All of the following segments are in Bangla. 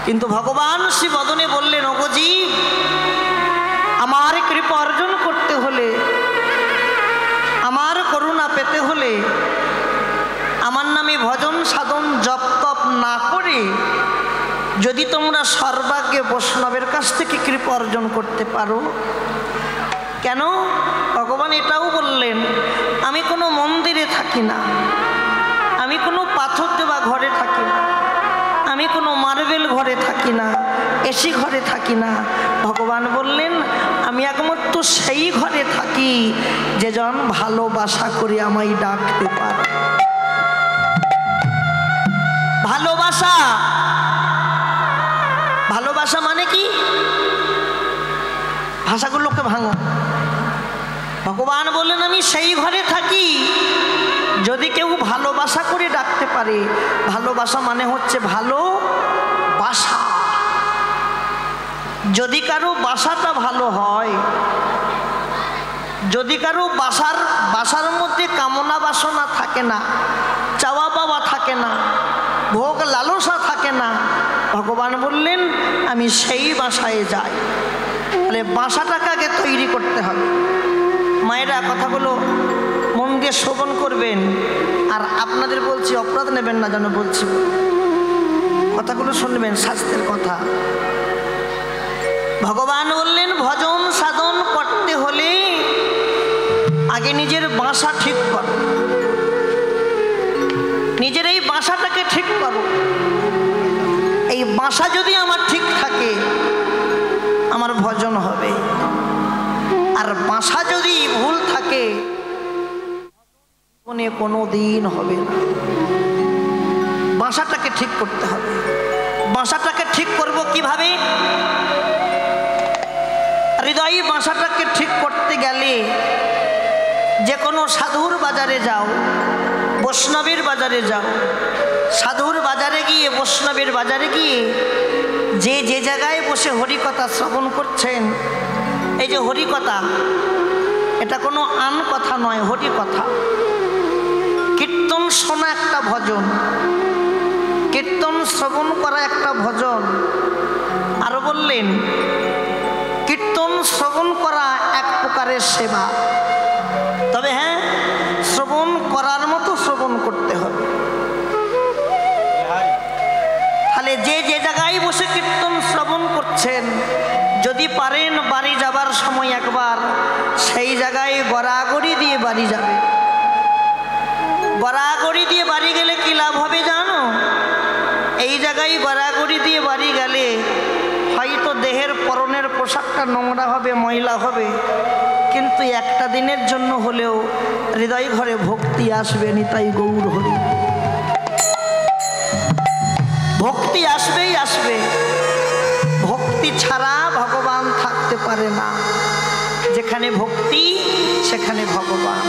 কিন্তু ভগবান শ্রী বদনে বললেন, ওগো জীব, আমার কৃপা অর্জন করতে হলে, আমার করুণা পেতে হলে, আমার নামে ভজন সাধন জপ তপ না করে যদি তোমরা সর্বাগ্যে বৈষ্ণবের কাছ থেকে কৃপা অর্জন করতে পারো। কেন? ভগবান এটাও বললেন, আমি কোনো মন্দিরে থাকি না, আমি কোনো পাথর দেওয়া ঘরে থাকি না, আমি কোনো মার্বেল ঘরে থাকি না, এসি ঘরে থাকি না। ভগবান বললেন, আমি একমাত্র সেই ঘরে থাকি যেজন ভালোবাসা করে আমায় ডাকতে পারে। ভালোবাসা, ভালোবাসা মানে কি? ভাষাগুলোকে ভাঙো। ভগবান বললেন, আমি সেই ঘরে থাকি যদি কেউ ভালোবাসা করে ডাকতে পারে। ভালোবাসা মানে হচ্ছে ভালোবাসা। যদি কারো বাসাটা ভালো হয়, যদি কারো বাসার মধ্যে কামনা বাসনা থাকে না, চাওয়া পাওয়া থাকে না, ভোগ লালসা থাকে না, ভগবান বললেন আমি সেই বাসায় যাই। তাহলে বাসাটাকে আগে তৈরি করতে হবে। মায়েরা কথাগুলো মন দিয়ে শ্রবণ করবেন। আর আপনাদের বলছি, অপরাধ নেবেন না যেন বলছি, কথাগুলো শুনবেন, শাস্ত্রের কথা। ভগবান বললেন, ভজন সাধন করতে হলে আগে নিজের বাসা ঠিক করো, নিজের এই বাসাটাকে ঠিক করো। এই বাসা যদি আমার ঠিক থাকে আমার ভজন হবে, আর বাসা যদি ভুল থাকে মনে কোনো দিন হবে না। বাসাটাকে ঠিক করতে হবে। বাসাটাকে ঠিক করব কিভাবে? হৃদয় বাসাটাকে ঠিক করতে গেলে যে কোনো সাধুর বাজারে যাও, বৈষ্ণবের বাজারে যাও, সাধুর বাজারে গিয়ে, বৈষ্ণবের বাজারে গিয়ে যে জায়গায় বসে হরিকথা শ্রবণ করছেন, এই যে হরিকথা, এটা কোনো আন কথা নয়, হরিকথা। কীর্তন শোনা একটা ভজন, কীর্তন শ্রবণ করা একটা ভজন। আরো বললেন, কীর্তন শ্রবণ করা এক প্রকারের সেবা। তবে হ্যাঁ, শ্রবণ করার মতো শ্রবণ করতে হবে। তাহলে যে জায়গায় বসে কীর্তন শ্রবণ করছেন, যদি পারেন বাড়ি যাবার সময় একবার সেই জায়গায় গড়াগড়ি দিয়ে বাড়ি যাবে। গড়াগড়ি দিয়ে বাড়ি গেলে কি লাভ হবে জানো? এই জায়গায় গড়াগড়ি দিয়ে বাড়ি গেলে হয়তো দেহের পরনের পোশাকটা নোংরা হবে, ময়লা হবে, কিন্তু একটা দিনের জন্য হলেও হৃদয় ঘরে ভক্তি আসবে। নিতাই গৌর হরি, ভক্তি আসবেই আসবে। ভক্তি ছাড়া ভগবান থাকতে পারে না। যেখানে ভক্তি সেখানে ভগবান।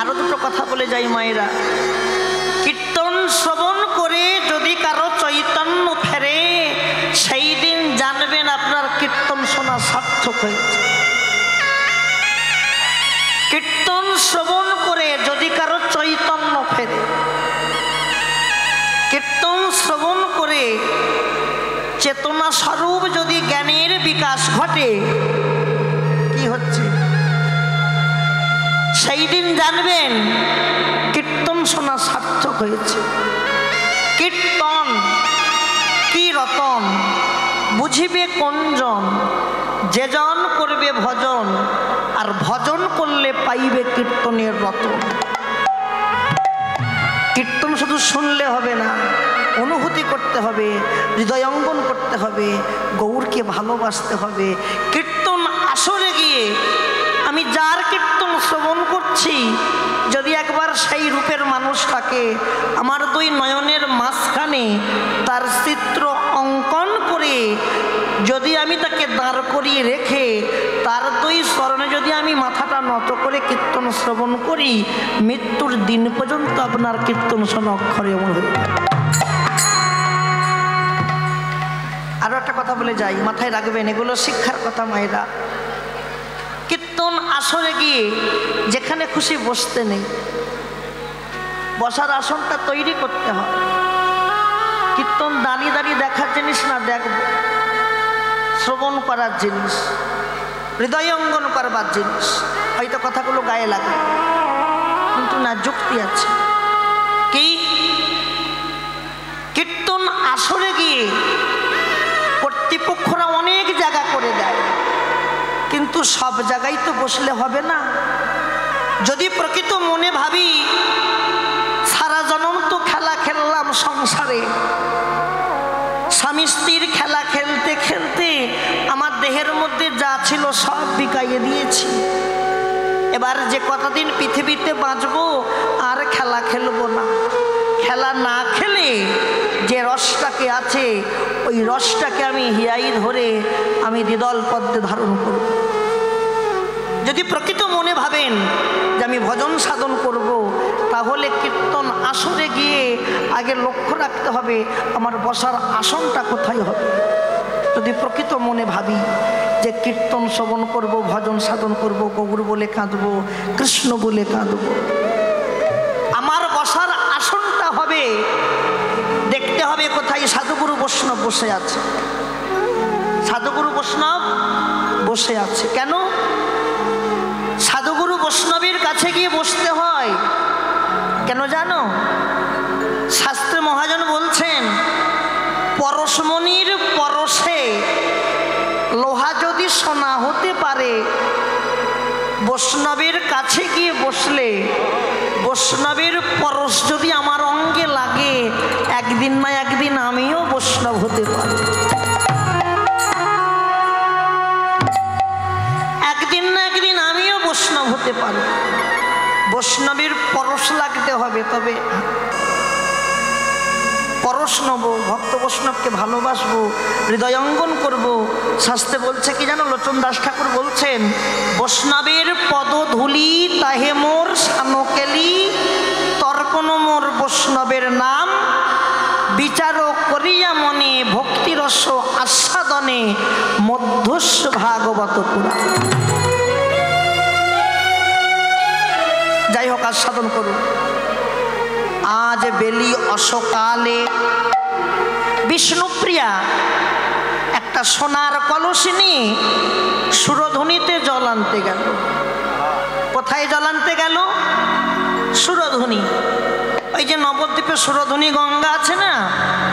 আরো দুটো কথা বলে যাই মায়েরা। কীর্তন শ্রবণ করে যদি কারো চৈতন্য ফেরে, সেই দিন জানবেন আপনার কীর্তন শোনা সার্থক হয়েছে। কীর্তন শ্রবণ করে যদি কারো চৈতন্য ফেরে, কীর্তন শ্রবণ করে চেতনা স্বরূপ যদি জ্ঞানের বিকাশ ঘটে, কি হচ্ছে সেই দিন জানবেন কীর্তন শোনা সার্থক হয়েছে। কীর্তন কি রতন, বুঝিবে কোনজন, যেজন করবে ভজন, আর ভজন করলে পাইবে কীর্তনের রতন। কীর্তন শুধু শুনলে হবে না, অনুভূতি করতে হবে, হৃদয়ঙ্গন করতে হবে, গৌরকে ভালোবাসতে হবে। কীর্তন আসরে গিয়ে আমি যার কীর্তন শ্রবণ করছি, যদি একবার সেই রূপের মানুষ থাকে, আমার দুই নয়নের মাঝখানে তার চিত্র অঙ্কন করে যদি আমি তাকে দাঁড় করিয়ে রেখে তার দুই চরণে যদি আমি মাথাটা নত করে কীর্তন শ্রবণ করি, মৃত্যুর দিন পর্যন্ত আপনার কীর্তন শোনা অক্ষরে এমন হয়ে যায়। আরো একটা কথা বলে যাই, মাথায় রাখবেন, এগুলো শিক্ষার কথা মায়েরা। কীর্তন আসরে গিয়ে যেখানে খুশি বসতে নেই, বসার আসনটা তৈরি করতে হয়। কীর্তন দাঁড়িয়ে বলিস না, দেখব, শ্রবণ করার জিনিস, হৃদয়ঙ্গন করবার জিনিস, হয়তো কথাগুলো গায়ে লাগে, কিন্তু না, যুক্তি আছে। কি কীর্তন আসরে গিয়ে কর্তৃপক্ষরা অনেক জায়গা করে দেয়, কিন্তু সব জায়গায় তো বসলে হবে না। যদি প্রকৃত মনে ভাবি সারা জনম তো খেলা খেললাম সংসারে, স্বামী স্ত্রীর খেলা খেলতে খেলতে আমার দেহের মধ্যে যা ছিল সব বিকাইয়ে দিয়েছি, এবার যে কতদিন পৃথিবীতে বাঁচবো আর খেলা খেলবো না। খেলা না খেলে যে রসটাকে আছে ওই রসটাকে আমি হিয়াই ধরে আমি দ্বিদল পদ্মে ধারণ করব। যদি প্রকৃত মনে ভাবেন যে আমি ভজন সাধন করব, তাহলে কীর্তন আসরে গিয়ে আগে লক্ষ্য রাখতে হবে আমার বসার আসনটা কোথায় হবে। যদি প্রকৃত মনে ভাবি যে কীর্তন শ্রবণ করব, ভজন সাধন করব, গৌর বলে কাঁদবো, কৃষ্ণ বলে কাঁদবো, আমার বসার আসনটা হবে, দেখতে হবে কোথায় সাধুগুরু বৈষ্ণব বসে আছে। সাধুগুরু বৈষ্ণব বসে আছে কেন? সাধুগুরু বৈষ্ণবের কাছে গিয়ে বসতে হয় কেন জানো? শাস্ত্রে মহাজন বলছেন, পরশমণির পরশে লোহা যদি সোনা হতে পারে, বৈষ্ণবের কাছে গিয়ে বসলে বৈষ্ণবের পরশ যদি আমার অঙ্গে লাগে, একদিন না একদিন আমিও বৈষ্ণব হতে পারি। একদিন না একদিন আমিও বৈষ্ণব হতে পারি। বৈষ্ণবের পরশ লাগতে হবে, তবে পরশ নেব, ভক্ত বৈষ্ণবকে ভালোবাসবো, হৃদয়ঙ্গন করব। শাস্ত্রে বলছে কি জানো? লোচন দাস ঠাকুর বলছেন, বৈষ্ণবের পদধূলি তাহে মোর সানকেলি, তর্পণ মোর বৈষ্ণবের নাম, বিচার করিয়া মনে ভক্তিরস আস্বাদনে মধ্যস্ব ভাগবত পুরাণ। যাই হোক, আস্বাদন করুন। আজ বেলি অসকালে বিষ্ণুপ্রিয়া একটা সোনার কলসি নিয়ে সুরধুনিতে জল আনতে গেল। কোথায় জল আনতে গেল? সুরধুনি। ওই যে নবদ্বীপে সুরধুনি গঙ্গা আছে না,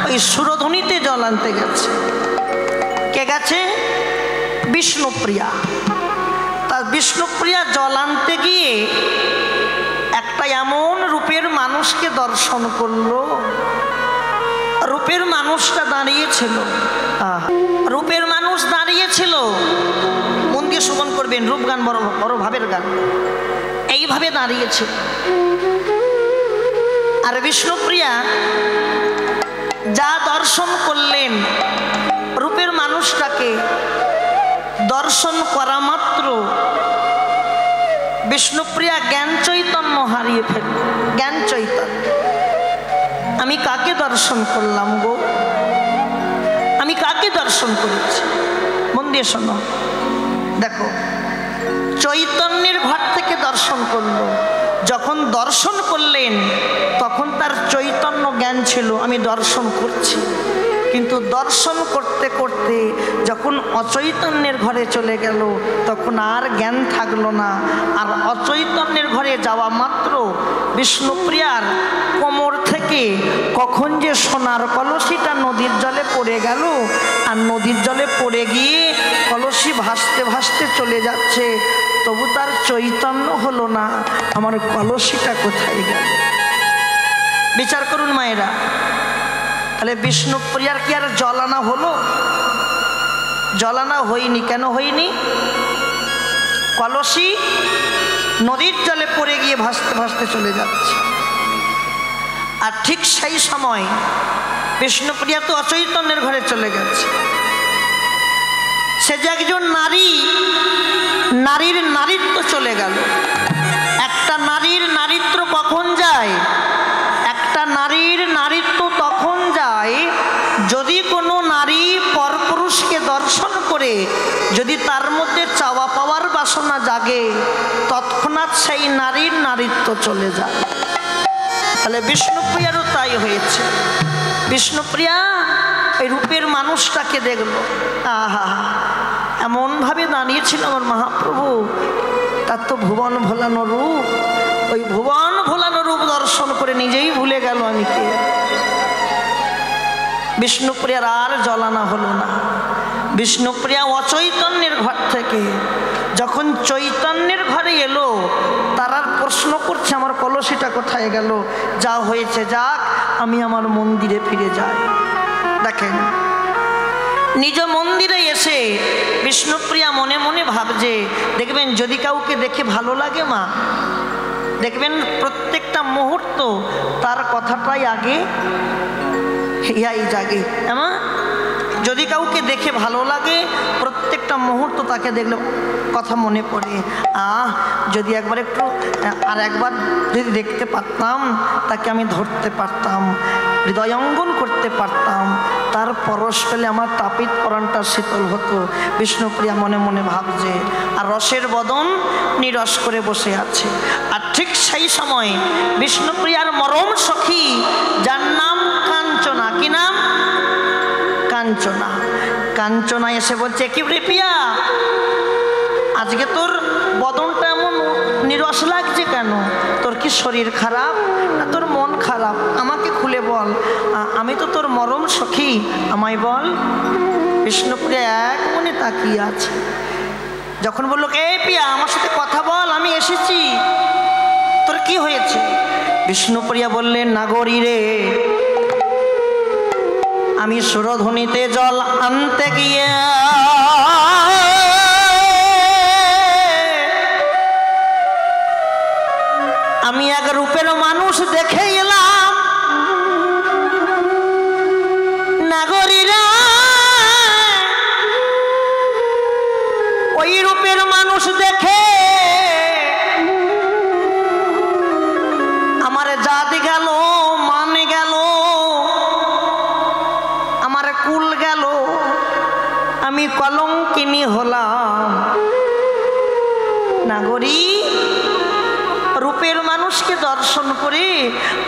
ওই সুরধুনিতে জল আনতে গেছে। কে গেছে? বিষ্ণুপ্রিয়া। তার বিষ্ণুপ্রিয়া জল আনতে গিয়ে একটা এমন রূপের মানুষকে দর্শন করলো। রূপের মানুষটা দাঁড়িয়েছিল, রূপের মানুষ দাঁড়িয়েছিল। মন দিয়ে শ্রবণ করবেন, রূপ গান বড় বড় ভাবের গান। এইভাবে দাঁড়িয়েছিল। আর বিষ্ণুপ্রিয়া যা দর্শন করলেন, রূপের মানুষটাকে দর্শন করা মাত্র বিষ্ণুপ্রিয়া জ্ঞান চৈতন্য হারিয়ে ফেলল। জ্ঞান চৈতন্য। আমি কাকে দর্শন করলাম গো? আমি কাকে দর্শন করেছি? মন দিয়ে শোনো, দেখো, চৈতন্যের ঘর থেকে দর্শন করলো। যখন দর্শন করলেন তখন তার চৈতন্য জ্ঞান ছিল, আমি দর্শন করছি। কিন্তু দর্শন করতে করতে যখন অচৈতন্যের ঘরে চলে গেল, তখন আর জ্ঞান থাকলো না। আর অচৈতন্যের ঘরে যাওয়া মাত্র বিষ্ণুপ্রিয়ার কোমর থেকে কখন যে সোনার কলসিটা নদীর জলে পড়ে গেল, আর নদীর জলে পড়ে গিয়ে কলসি ভাসতে ভাসতে চলে যাচ্ছে, তবু তার চৈতন্য হলো না। আমার কলসিটা কোথায় গেল? বিচার করুন মায়েরা। তাহলে বিষ্ণুপ্রিয়ার কি আর জলানা হলো? জলানা হয়নি। কেন হয়নি? কলসি নদীর জলে পড়ে গিয়ে ভাসতে ভাসতে চলে যাচ্ছে। আর ঠিক সেই সময় বিষ্ণুপ্রিয়া তো অচৈতন্যের ঘরে চলে গেছে। সে যে একজন নারী, নারীর নারীত্ব চলে গেল। একটা নারীর নারীত্ব কখন যায়? একটা নারীর নারীত্ব তখন যায় যদি কোনো নারী পরপুরুষকে দর্শন করে যদি তার মধ্যে চাওয়া পাওয়ার বাসনা জাগে, তৎক্ষণাৎ সেই নারীর নারীত্ব চলে যায়। তাহলে বিষ্ণুপ্রিয়ারও তাই হয়েছে। বিষ্ণুপ্রিয়া ওই রূপের মানুষটাকে দেখলো, আহা এমনভাবে দাঁড়িয়েছিল আমার মহাপ্রভু, তার তো ভুবন ভোলানো রূপ। ওই ভুবন ভোলানো রূপ দর্শন করে নিজেই ভুলে গেল আমি কে। বিষ্ণুপ্রিয়ার আর জ্বলানা হলো না। বিষ্ণুপ্রিয়া অচৈতন্যের ঘর থেকে যখন চৈতন্যের ঘরে এলো, তারা প্রশ্ন করছে আমার কলসিটা কোথায় গেল। যা হয়েছে যাক, আমি আমার মন্দিরে ফিরে যাই। দেখেন, নিজ মন্দিরে এসে বিষ্ণুপ্রিয়া মনে মনে ভাবছে, দেখবেন যদি কাউকে দেখে ভালো লাগে মা, দেখবেন প্রত্যেকটা মুহূর্ত তার কথাটাই আগে হিয়াই জাগে। মা যদি কাউকে দেখে ভালো লাগে, প্রত্যেকটা মুহূর্ত তাকে দেখলে কথা মনে পড়ে, যদি একবার একটু আর একবার যদি দেখতে পারতাম, তাকে আমি ধরতে পারতাম, হৃদয়ঙ্গন করতে পারতাম, তার পরশ পেলে আমার তাপিত পরাণটা শীতল হতো। বিষ্ণুপ্রিয়া মনে মনে ভাবছে, আর রসের বদন নিরস করে বসে আছে। আর ঠিক সেই সময় বিষ্ণুপ্রিয়ার মরম সখী, যার নাম কাঞ্চনা, কি নাম? কাঞ্চনা। কাঞ্চনা এসে বলছে, কি রে প্রিয়া, আজকে তোর বদনটা এমন নিরস লাগছে কেন? তোর কি শরীর খারাপ না তোর মন খারাপ? আমাকে খুলে বল, আমি তো তোর মরম সখী, আমায় বল। বিষ্ণুপ্রিয়া এক মনে তাকিয়ে আছে। যখন বললো, এই প্রিয়া আমার সাথে কথা বল, আমি এসেছি, তোর কি হয়েছে? বিষ্ণুপ্রিয়া বললেন, নাগরী রে, আমি সুরধুনিতে জল আনতে গিয়ে আমি এক রূপের মানুষ দেখে এলাম। নাগরীরা, ওই রূপের মানুষ দেখে আমার জাত গেল, মান গেল, আমার কুল গেল, আমি কলঙ্কিনী হলাম। নাগরী, রূপের মানুষকে দর্শন করে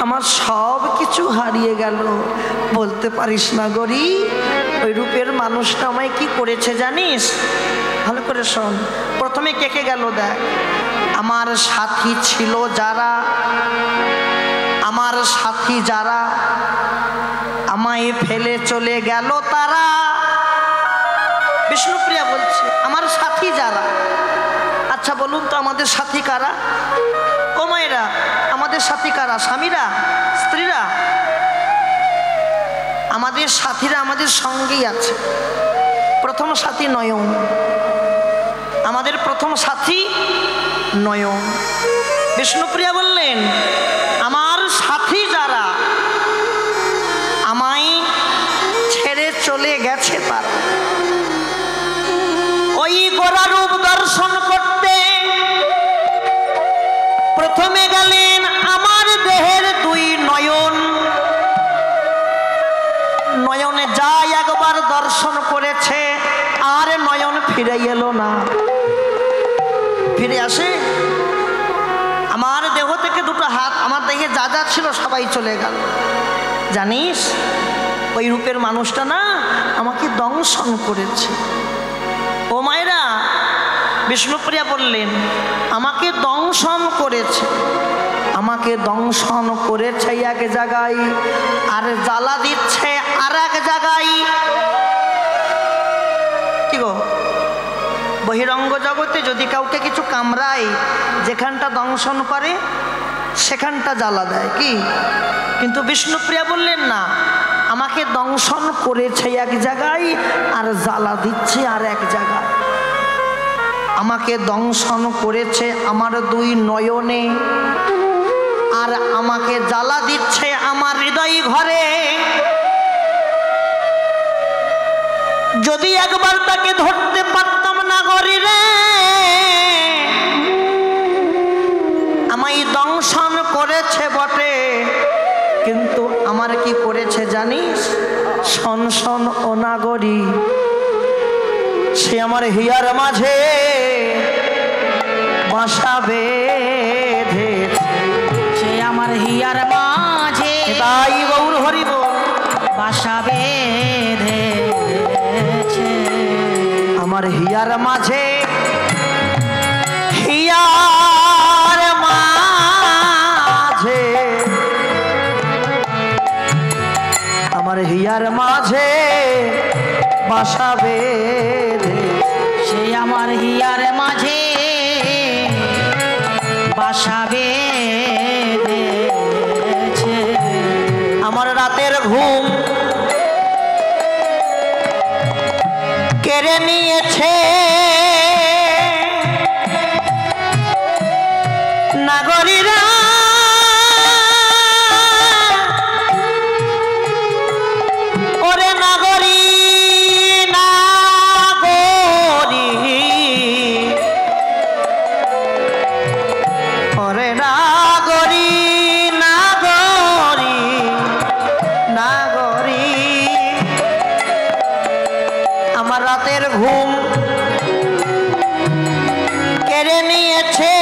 আমার সব কিছু হারিয়ে গেল। বলতে পারিস নাগরী, ওই রূপের মানুষটা আমায় কি করেছে জানিস? ভালো করে শোন। প্রথমে কে কে গেল দেখ। আমার সাথী ছিল যারা, আমার সাথী যারা, আমায় ফেলে চলে গেল তারা। বিষ্ণুপ্রিয়া বলছে, আমার সাথী যারা। আচ্ছা বলুন তো, আমাদের সাথী কারা? ও মায়েরা, আমাদের সাথী কারা? স্বামীরা, স্ত্রীরা? আমাদের সাথীরা আমাদের সঙ্গেই আছে। প্রথম সাথী নয়ন, আমাদের প্রথম সাথী নয়ন। বিষ্ণুপ্রিয়া বললেন, আমার সাথী যারা, আমায় ছেড়ে চলে গেছে তারা। ওই গোরা রূপ দর্শন করতে প্রথমে গেলেন আমার দেহের দুই নয়ন। নয়নে যাই একবার দর্শন করেছে, আর নয়ন ফিরে এলো না। ফিরে আসে? আমার দেহ থেকে দুটো হাত, আমার দেহে যা যা ছিল সবাই চলে গেল। জানিস, ওই রূপের মানুষটা না আমাকে দংশন করেছে। ও মায়েরা, বিষ্ণুপ্রিয়া বললেন, আমাকে দংশন করেছে, আমাকে দংশন করেছে এক জায়গায়, আর জ্বালা দিচ্ছে আর এক জায়গায়। কি গো, বহিরঙ্গ জগতে যদি কাউকে কিছু কামড়ায়, যেখানটা দংশন করে সেখানটা জ্বালা দেয় কি? কিন্তু বিষ্ণুপ্রিয়া বললেন না, আমাকে দংশন করেছে এক জায়গায় আর জ্বালা দিচ্ছে আর এক জায়গায়। আমাকে দংশন করেছে আমার দুই নয়নে, আর আমাকে জ্বালা দিচ্ছে আমার হৃদয় ঘরে। যদি একবার তাকে ধরতে পারতাম নাগরী রে, আমায় দংশন করেছে বটে, কিন্তু আমার কি করেছে জানিস? শোন শোন ও নাগরী, সে আমার হিয়ার মাঝে বাসা বেঁধেছে। সে আমার হিয়ার মাঝে তাই গৌর হরি বল বাসা বেঁধেছে। বেঁধেছে। আমার হিয়ার মাঝে হিয়ার মাঝে আমার হিয়ার মাঝে বাসা বেঁধে সে আমার হিয়ার মাঝে বাসা বেঁধেছে। আমার রাতের ঘুম কেড়ে নিয়েছে নাগরীরা ওরে নাগরী নাগরী ওরে নাগরী নাগরী নাগরী আমার রাতের ঘুম কেড়ে নিয়েছে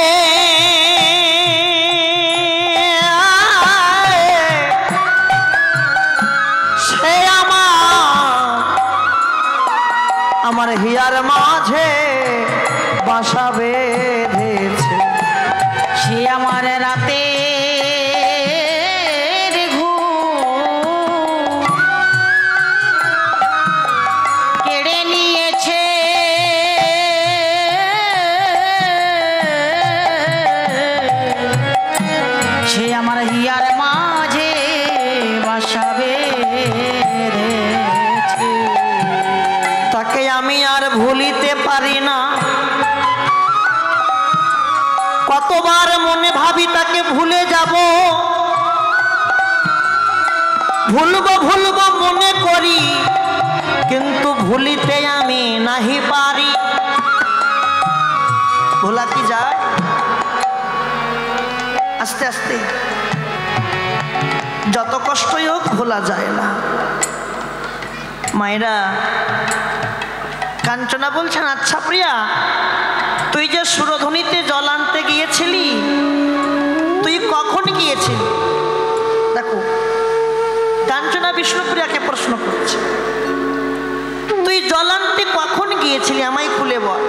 সে আমার হিয়ার মাঝে বাসা বেঁধেছে। সে আমার রাতের ঘুম কেড়ে নিয়েছে সে আমার হিয়ার মাঝে বাসা বেঁধেছে। তাকে আমি আর ভুলিতে পারি না, কতবার মনে ভাবি তাকে ভুলে যাব, ভুলবো ভুলবো মনে করি কিন্তু ভুলিতে আমি নাহি পারি। ভোলা কি যায়? আস্তে আস্তে যত কষ্টই হোক ভোলা যায় না। মায়েরা, কাঞ্চনা বলছেন, আচ্ছা প্রিয়া, তুই যে সুরধ্বনিতে জল আনতে গিয়েছিলি, তুই কখন গিয়েছিলি? দেখো, কাঞ্চনা বিষ্ণুপ্রিয়াকে প্রশ্ন করছে, তুই জল আনতে কখন গিয়েছিলি আমায় খুলে বল।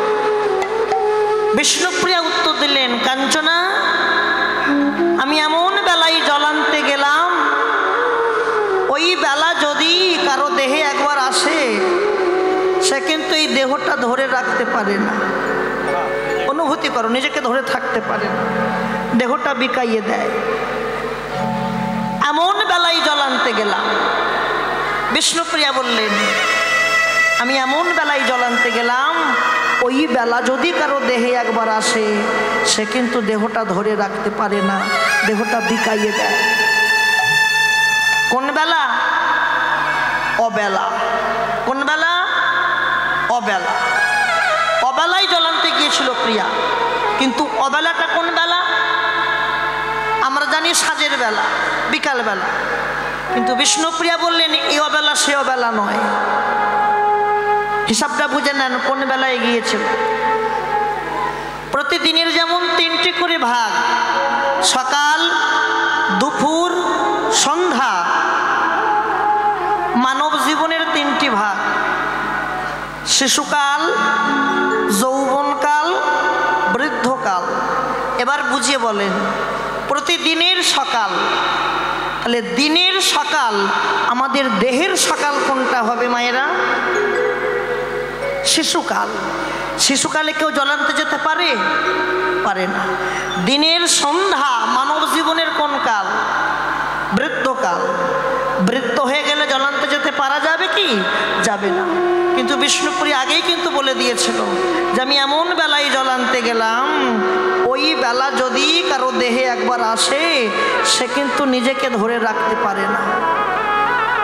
বিষ্ণুপ্রিয়া উত্তর দিলেন, কাঞ্চনা, আমি এমন বেলায় জল আনতে গেলাম, ওই বেলা যদি কারো দেহে একবার আসে সে কিন্তু এই দেহটা ধরে রাখতে পারে না। অনুভূতি করো, নিজেকে ধরে থাকতে পারে না, দেহটা বিকাইয়ে দেয়। এমন বেলায় জল আনতে গেলাম। বিষ্ণুপ্রিয়া বললেন, আমি এমন বেলায় জল আনতে গেলাম, ওই বেলা যদি কারো দেহে একবার আসে সে কিন্তু দেহটা ধরে রাখতে পারে না, দেহটা বিকাইয়ে দেয়। কোন বেলা? অবেলা। কোন বেলা? অবেলা। অবেলায় জল আনতে গিয়েছিল প্রিয়া, কিন্তু অবেলাটা কোন বেলা? আমরা জানি সাজের বেলা, বিকাল বেলা, কিন্তু বিষ্ণুপ্রিয়া বললেন এই অবেলা সে অবেলা নয়। হিসাবটা বুঝে নেন কোন বেলায় গিয়েছিল। প্রতিদিনের যেমন 3টি করে ভাগ, সকাল, দুপুর, সন্ধ্যা, মানব জীবনের 3টি ভাগ, শিশুকাল, যৌবনকাল, বৃদ্ধকাল। এবার বুঝিয়ে বলেন, প্রতিদিনের সকাল, তাহলে দিনের সকাল আমাদের দেহের সকাল কোনটা হবে মায়েরা? শিশুকাল। শিশুকালে কেউ জল আনতে যেতে পারে? পারে না। দিনের সন্ধ্যা মানব জীবনের কোন কাল? বৃদ্ধকাল। বৃদ্ধ হয়ে গেলে জল আনতে যেতে পারা যাবে কি? যাবে না। কিন্তু বিষ্ণুপ্রিয়া আগেই কিন্তু বলে দিয়েছিল যে আমি এমন বেলায় জল আনতে গেলাম, ওই বেলা যদি কারো দেহে একবার আসে সে কিন্তু নিজেকে ধরে রাখতে পারে না।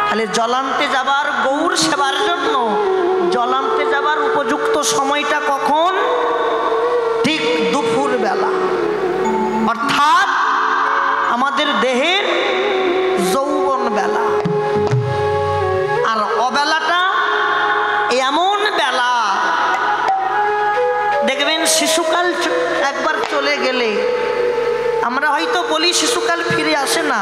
তাহলে জল আনতে যাবার, গৌর সেবার জন্য জল আনতে যাবার উপযুক্ত সময়টা কখন? ঠিক দুপুর বেলা, অর্থাৎ আমাদের দেহের যৌবন বেলা। আর অবেলাটা এমন বেলা, দেখবেন শিশুকাল একবার চলে গেলে আমরা হয়তো বলি শিশুকাল ফিরে আসে না,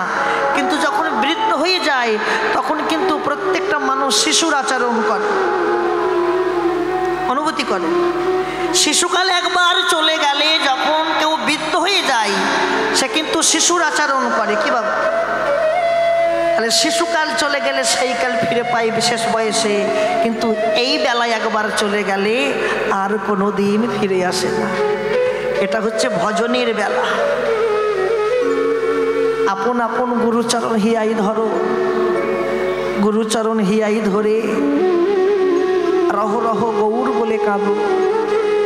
কিন্তু যখন বৃদ্ধ হয়ে যায় তখন কিন্তু প্রত্যেকটা মানুষ শিশুর আচরণ করে, অনুভূতি করে। শিশুকাল একবার চলে গেলে যখন কেউ বৃদ্ধ হয়ে যায় সে কিন্তু শিশুর আচরণ করে। কি বাবা? তাহলে শিশুকাল চলে গেলে সেই কাল ফিরে পাই বিশেষ বয়সে, কিন্তু এই বেলায় একবার চলে গেলে আর কোনো দিন ফিরে আসে না। এটা হচ্ছে ভজনের বেলা। আপন আপন গুরুচরণ হিয়াই ধরো, গুরুচরণ হিয়াই ধরে রহ রহ গৌর বলে কাঁদো,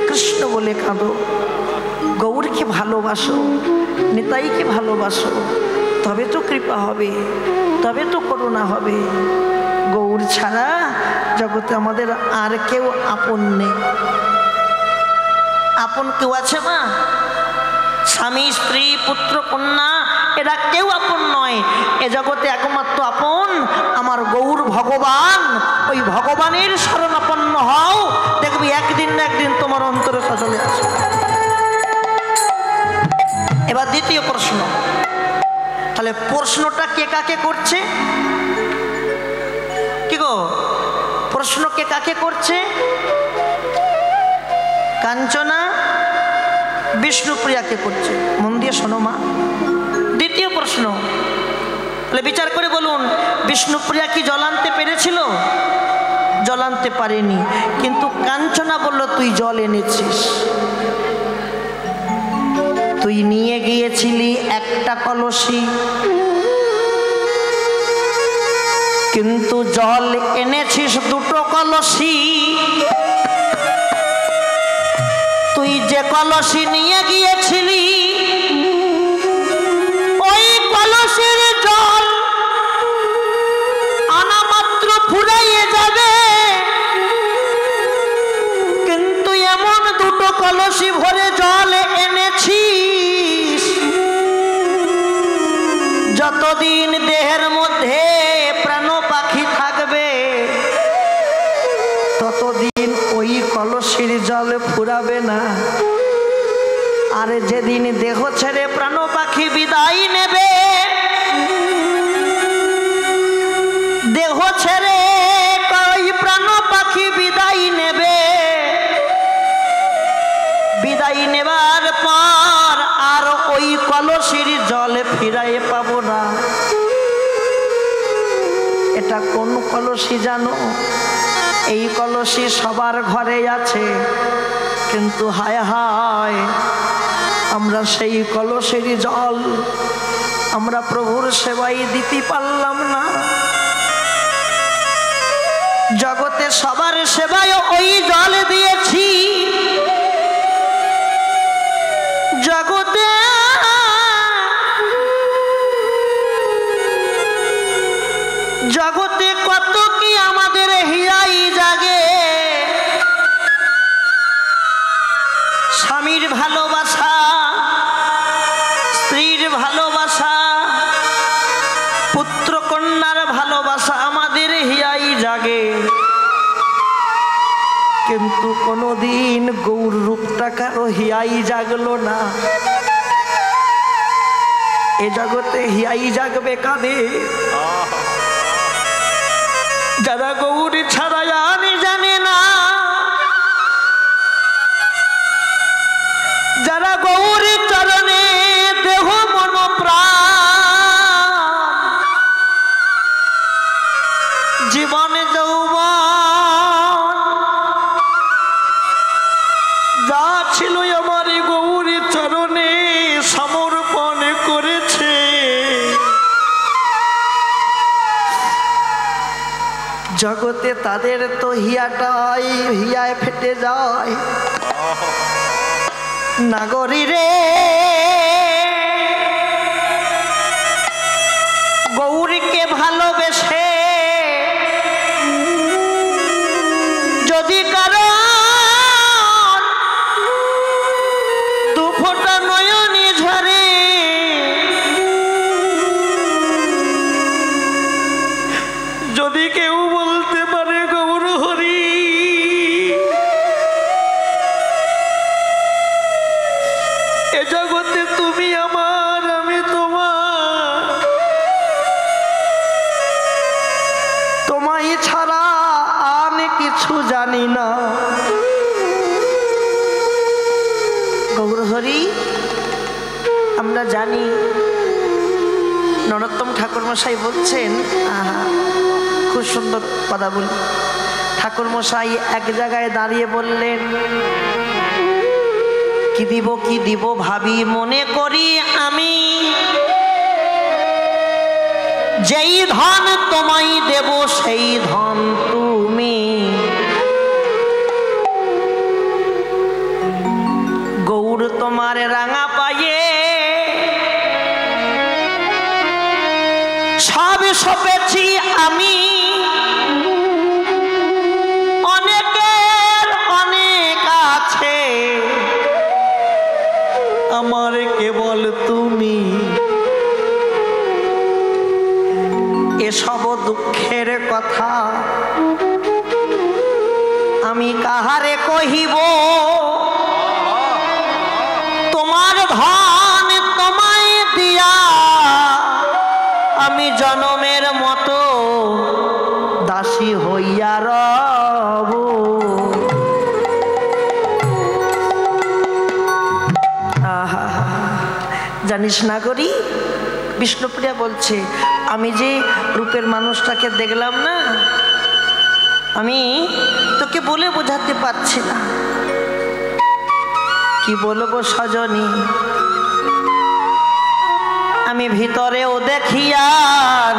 কৃষ্ণ বলে কাঁদো। গৌরকে ভালোবাসো, নিতাইকে ভালোবাসো, তবে তো কৃপা হবে, তবে তো করুণা হবে। গৌর ছাড়া জগতে আমাদের আর কেউ আপন নেই। আপন কেউ আছে মা? স্বামী, স্ত্রী, পুত্র, কন্যা এরা কেউ আপন নয়। এ জগতে একমাত্র আপন আমার গৌর ভগবান। ওই ভগবানের শরণাপন্ন হও, দেখবি একদিন না একদিন তোমার অন্তরে চলে আসবে। এবার দ্বিতীয় প্রশ্ন, তাহলে প্রশ্নটা কে কাকে করছে? কি গো, প্রশ্ন কে কাকে করছে? কাঞ্চনা বিষ্ণুপ্রিয়াকে করছে। মন দিয়ে শোনো মা। দ্বিতীয় প্রশ্ন, তাহলে বিচার করে বলুন, বিষ্ণুপ্রিয়া কি জল আনতে পেরেছিল? জল আনতে পারেনি, কিন্তু কাঞ্চনা বলল তুই জল এনেছিস। তুই নিয়ে গিয়েছিলি একটা কলসি, কিন্তু জল এনেছিস দুটো কলসি। তুই যে কলসি নিয়ে গিয়েছিলি ওই কলসির জল আনা মাত্র ফুরাইয়ে যাবে, কিন্তু এমন দুটো কলসি ভরে জল এনেছিস যতদিন দেহের মধ্যে প্রাণ পাখি থাকবে ততদিন ওই কলসির জল ফুরাবে না। আর যেদিন দেহ ছেড়ে প্রাণ পাখি বিদায় নেবে, দেহ ছেড়ে ওই প্রাণ পাখি বিদায় নেবে, বিদায় নেবার পর আর ওই কলসির জল ফিরাই পাবো না। এটা কোন কলসি জানো? এই কলসি সবার ঘরে আছে, কিন্তু হায় হায় আমরা সেই কলসির জল আমরা প্রভুর সেবায় দিতে পারলাম না। জগতে সবার সেবায় ওই জল দিয়েছি, জগতে জগতে কত কি আমাদের হিয়াই জাগে। স্বামীর ভালোবাসা, স্ত্রীর ভালোবাসা, পুত্র কন্যার ভালোবাসা আমাদের হিয়াই জাগে, কিন্তু কোনোদিন গৌর রূপটা কারো হিয়াই জাগলো না। এ জগতে হিয়াই জাগবে কাদের? যারা গৌর ছাড়া আমি জানে না, যারা গৌর চরণে দেহ মন প্রাণ জীবন যৌবন যা ছিল আমার গৌর চরণে সমর্পণ করেছে, জগতে তাদের তো হিয়াটাই হিয়ায় ফেটে যায়। নাগরী রে, গৌরীকে ভালোবেসে যদি কারো দুফোঁটা নয়নে ঝরে, যদি কেউ বলতে পারে গৌর হরি, এ জগতে কিছু জানি না। গৌরহরি, আমরা জানি নরোত্তম ঠাকুর মশাই বলছেন, খুব সুন্দর কথা বলি। ঠাকুর মশাই এক জায়গায় দাঁড়িয়ে বললেন, কি দিব ভাবি মনে করি আমি, যেই ধন তোমায় দেব সেই ধন তুমি। গৌর তোমার রাঙা পায়ে সব সপেছি আমি, অনেকের অনেক আছে, আমার কেবল তুমি। এসব দুঃখের কথা আমি কাহারে কহিব, তোমার ধন তোমায় দিয়া আমি জনমের মতো দাসী হইয়া রব। জানিস না করি, বিষ্ণুপ্রিয়া বলছে, আমি যে রূপের মানুষটাকে দেখলাম না, আমি তোকে বলে বোঝাতে পারছি না। কি বলবো সজনী, আমি ভিতরেও দেখি আর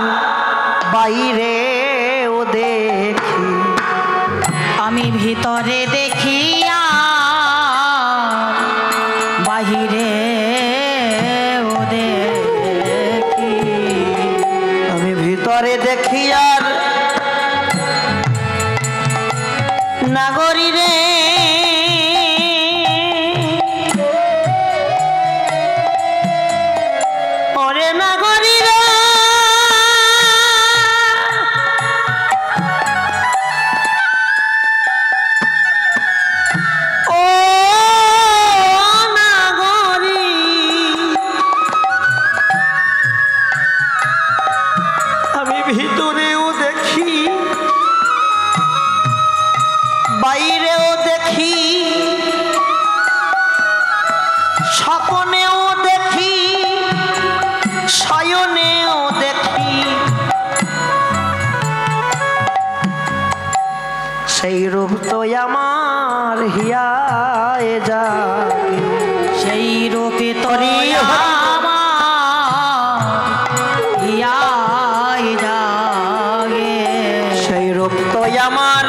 বাইরেও দেখি, আমি ভিতরে দেখি আর বাহিরে দেখি। আমি ভিতরে দেখি আর নাগরী রে, ওরে নাগরী রে, ও নাগরী, আমি ভিতরেও দেখি বাইরেও দেখি, স্বপ্নেও দেখি শয়নেও দেখি, সেই রূপ তো আমার হিয়ায় যায়, সেই রূপে তোরে সেই রূপ তো আমার,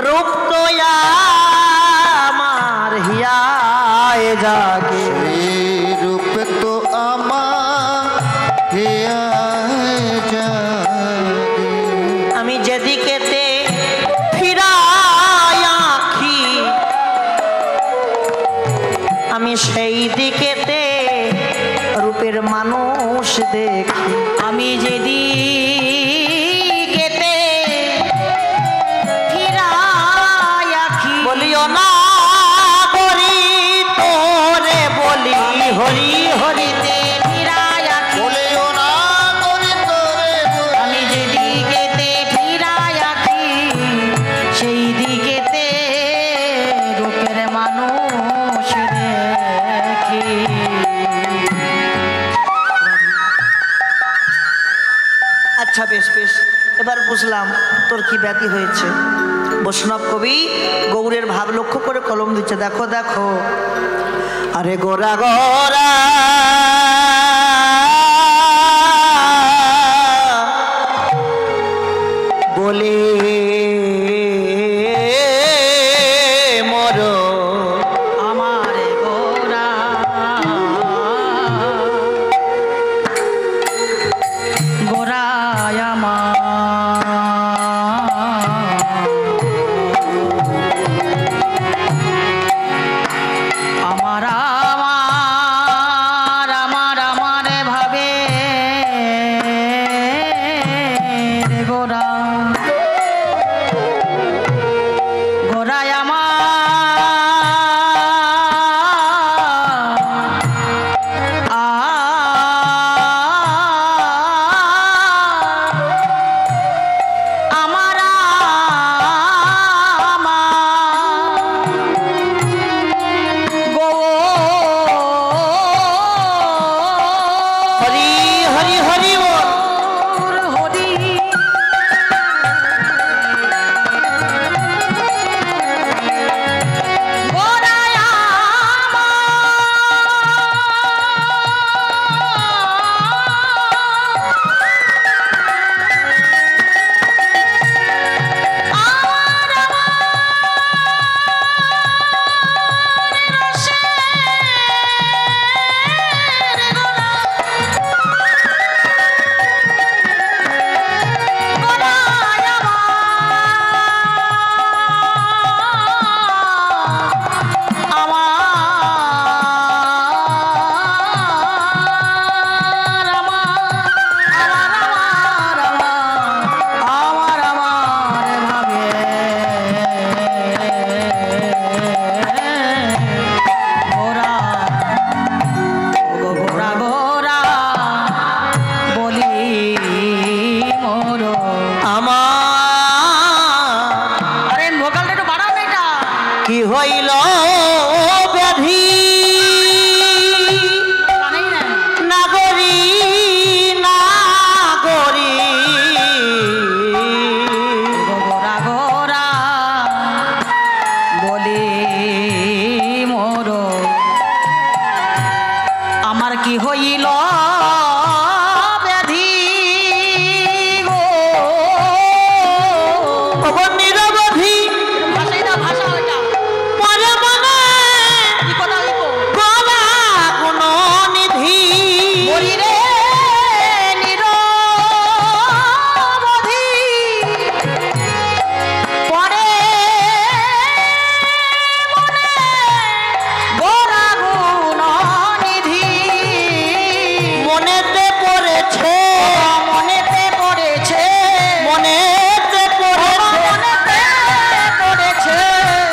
রূপ তো আমার হিয়ায় জাগে, রূপ তো আমার হিয়ায় জাগে। আমি যেদিকেতে ফিরাই আঁখি, আমি সেই দিকেতে রূপের মানুষ দেখি। আমি যেদিকেতে ফিরাই আঁখি, বলিও না হরি তোরে বলি, হরি হরিতে ফিরাই আঁখি, বলিও না করি তোরে বলি। আমি যেদিকেতে ফিরাই আঁখি, সেই দিকেতে রূপের মানুষ দেখি। আচ্ছা বেশ বেশ, এবার বুঝলাম তোর কি ব্যাধি হয়েছে। বৈষ্ণব কবি গৌরের ভাব লক্ষ্য করে কলম দিচ্ছে, দেখো দেখো, আরে গোরা গোরা বলে মরো, আমার গোরা গোরায় আমার আমার ভাবে রে গোরা। হইল ব্যাধি কানেই না নাগরী নাগরী গোরা গোরা বলে মোর আমার কি হইল ব্যাধি গো ভগবান নিরবধি ভাষাই না ভাষা ওইটা মনে মনে কি কথা হইব গলা গুণ নিধি মরি রে নিরবধি পরে মনে গোরা গুণ নিধি মনেতে পড়েছে মনেতে পড়েছে মনেতে পড়েছে মনেতে পড়েছে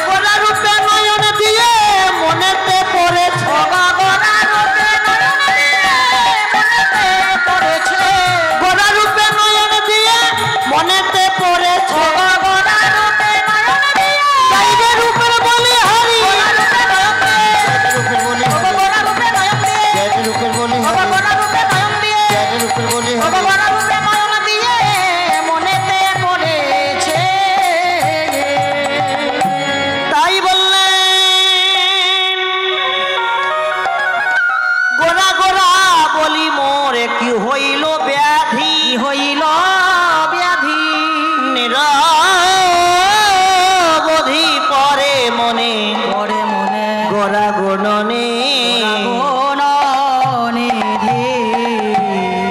গোরা রূপে নয়ন দিয়ে মনেতে পড়েছে গোরা রূপে নয়ন দিয়ে মনেতে পড়েছে গোরা রূপে নয়ন দিয়ে মনেতে পড়েছে গোরা রূপে নয়ন দিয়ে গাইবে রূপের বলি হরি রূপের বলি গোরা রূপে নয়ন দিয়ে জয়টি রূপের বলি গোরা রূপে নয়ন দিয়ে জয়টি রূপের বলি গোরা রূপে নয়ন দিয়ে মনেতে পড়েছে তাই বললেন গোরা গোরা বলি মোরে কি হইল ব্যাধি কি হইল ব্যাধি নিরবধি পরে মনে পরে মনে গোরা গুণনে গুণ নিধি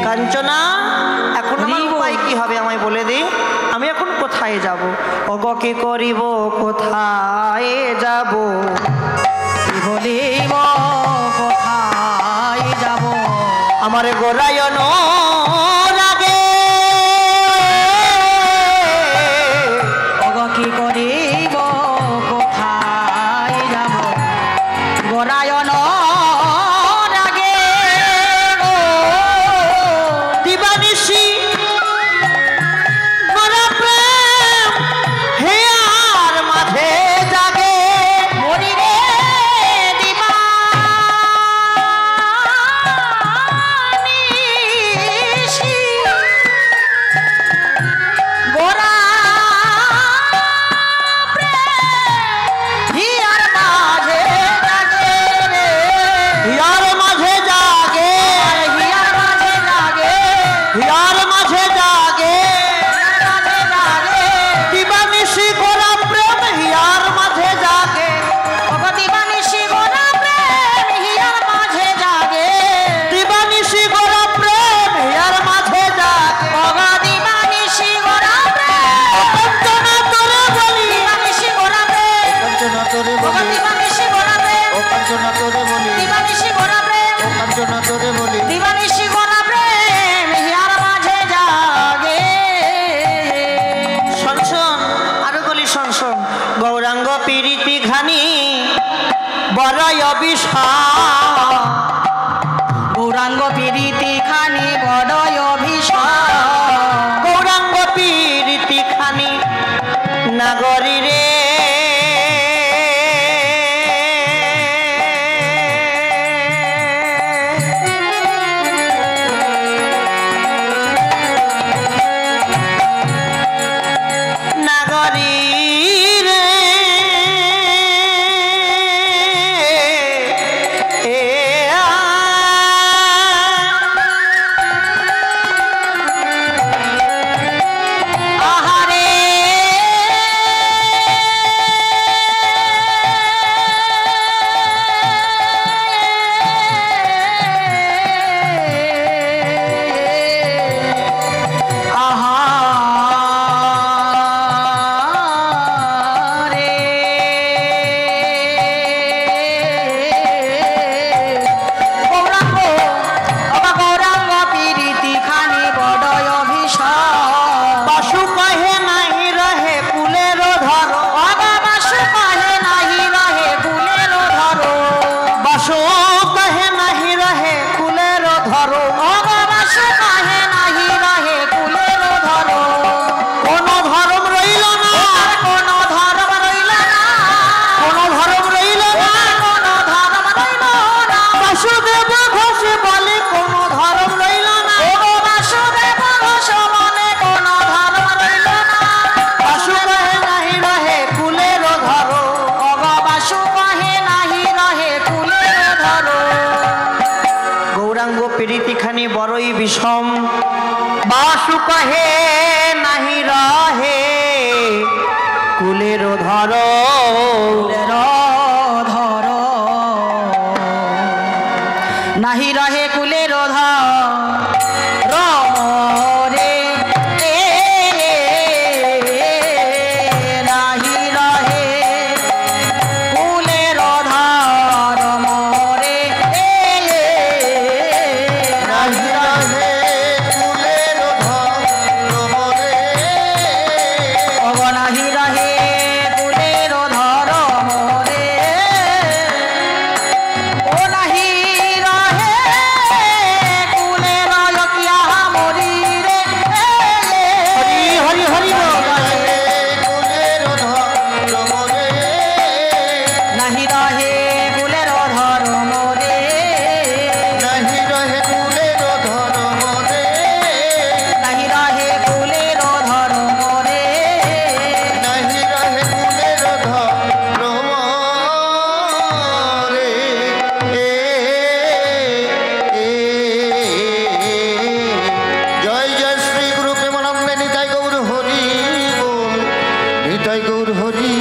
কাঞ্চনা এখন আমার হরিব। উপায় কি হবে আমায় বলে দে আমি এখন কোথায় যাব অগ কি করিব কোথায় যাব কি বলিব কোথায় যাব আমার গোরায়ন লাগে অগ কি করিব কোথায় যাব গোরায়ন রাগে গো। দিবানিশি গোরা প্রেম হেয়ার মাঝে জাগে মরি রে দিবানিশি গোরা প্রেম হিয়ার মাঝে জাগে রে। হিয়ার মাঝে জাগে হিয়ার মাঝে জাগে হিয়ার মাঝে জাগে মাঝে জাগে দিবানিশি গোরা প্রেম হিয়ার মাঝে জাগে দিবানিশি গোরা প্রেম হিয়ার মাঝে জাগে দিবানিশি গোরা প্রেম হিয়ার মাঝে জাগে দিবানিশি গোরা প্রেম কাঞ্চনা তোরে বলি দিবানিশি গোরা প্রেম কাঞ্চনা তোরে বলি দিবানিশি গোরা প্রেম ও কাঞ্চনা তোরে বলি দিবানিশি গোরা প্রেম ও কাঞ্চনা তোরে বলি দিবানিশি গোরা প্রেম হিয়ার মাঝে জাগে শোন শোন আরো বলি শোন শোন গৌরাঙ্গ পীড়িতি ঘানি বড়ই অবিশ্বাস গৌরাঙ্গ পীড়িতি খানি বড়ই অভিশাপ গৌরাঙ্গ পীড়িতি খানি নাগরী রে নাগরী রে এ আহারে বিষম বাসু কহে নাহি রহে কুলের ধর ধর নাহি রহে কুলের ধর রে নাহি রহে কুলের ধর মরে নাহি রহে কুলের ধর মোরে। নাহি রহে কুলের ধর মরে ও নাহি রহে কুলের লকিয়া মরি রে হরি হরি বল। রহে কুলের ধর মোরে। নাহি রহে কুলের ধর মরে নাহি রহে কুলের ধর মোরে। নাহি রহে কুলের ধর মরে নাহি রহে কুলের ধর মোরে। জয় জয় শ্রী গুরু প্রেমানন্দে নিতাই গৌর হরি বল। নিতাই গৌর হরি